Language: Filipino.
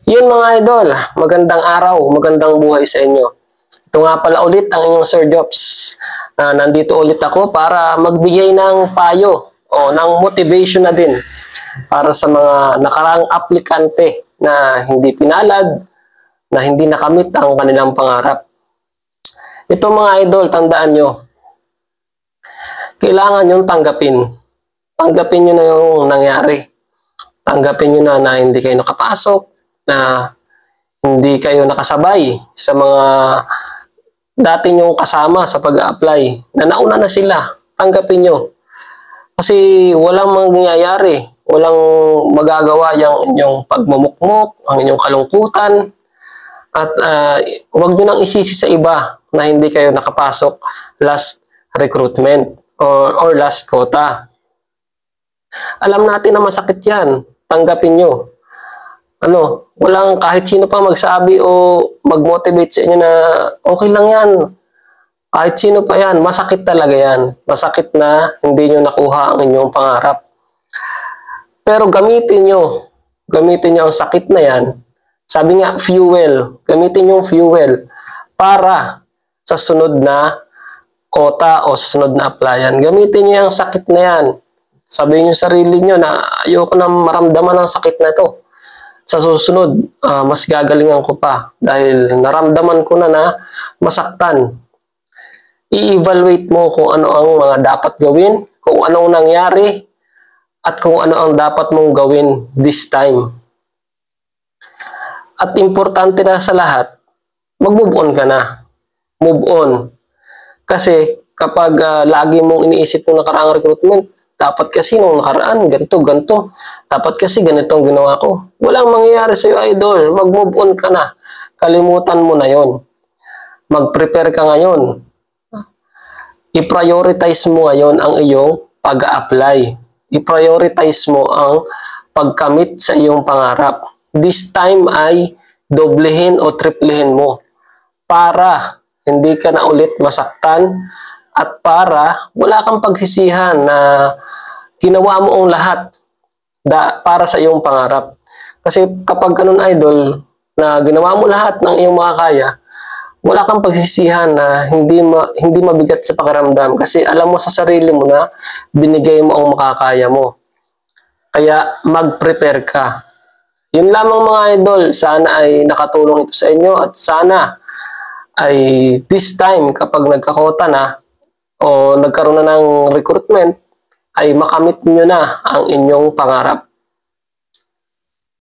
Yun mga idol, magandang araw, magandang buhay sa inyo. Ito nga pala ulit ang inyong Sir Jobs. Nandito ulit ako para magbigay ng payo o ng motivation na din para sa mga nakaraang aplikante na hindi pinalad, na hindi nakamit ang kanilang pangarap. Ito mga idol, tandaan nyo, kailangan yung tanggapin. Tanggapin nyo na yung nangyari. Tanggapin nyo na hindi kayo nakapasok, na hindi kayo nakasabay sa mga dati nyong kasama sa pag-a-apply, na nauna na sila. Tanggapin nyo. Kasi walang mangyayari, walang magagawa yung inyong pagmumukmok, ang inyong kalungkutan, at huwag nyo nang isisi sa iba na hindi kayo nakapasok last recruitment or last quota. Alam natin na masakit yan. Tanggapin nyo. Walang kahit sino pa magsabi o mag-motivate sa inyo na okay lang yan. Kahit sino pa yan, masakit talaga yan. Masakit na hindi nyo nakuha ang inyong pangarap. Pero gamitin nyo ang sakit na yan. Sabi nga, fuel. Gamitin yung fuel para sa sunod na quota o sa sunod na applyan. Gamitin nyo yung sakit na yan. Sabihin nyo sarili nyo na ayoko na maramdaman ang sakit na ito. Sa susunod, mas gagalingan ko pa dahil naramdaman ko na masaktan. I-evaluate mo kung ano ang mga dapat gawin, kung anong nangyari, at kung ano ang dapat mong gawin this time. At importante na sa lahat, mag-move on ka na. Move on. Kasi kapag lagi mong iniisip yung nakaraang recruitment, dapat kasi nung nakaraan, ganito. Dapat kasi ganito ang ginawa ko. Walang mangyayari sa'yo, idol. Mag-move on ka na. Kalimutan mo na yon. Mag-prepare ka ngayon. I-prioritize mo ngayon ang iyong pag-a-apply. I-prioritize mo ang pagkamit sa iyong pangarap. This time ay doblehin o triplehin mo para hindi ka na ulit masaktan at para wala kang pagsisihan na ginawa mo ang lahat para sa iyong pangarap. Kasi kapag ganun, idol, na ginawa mo lahat ng iyong makakaya, wala kang pagsisihan na hindi mabigat sa pakiramdam kasi alam mo sa sarili mo na binigay mo ang makakaya mo. Kaya mag-prepare ka. Yun lamang mga idol, sana ay nakatulong ito sa inyo at sana ay this time kapag nagkakota na o nagkaroon na ng recruitment ay makamit nyo na ang inyong pangarap.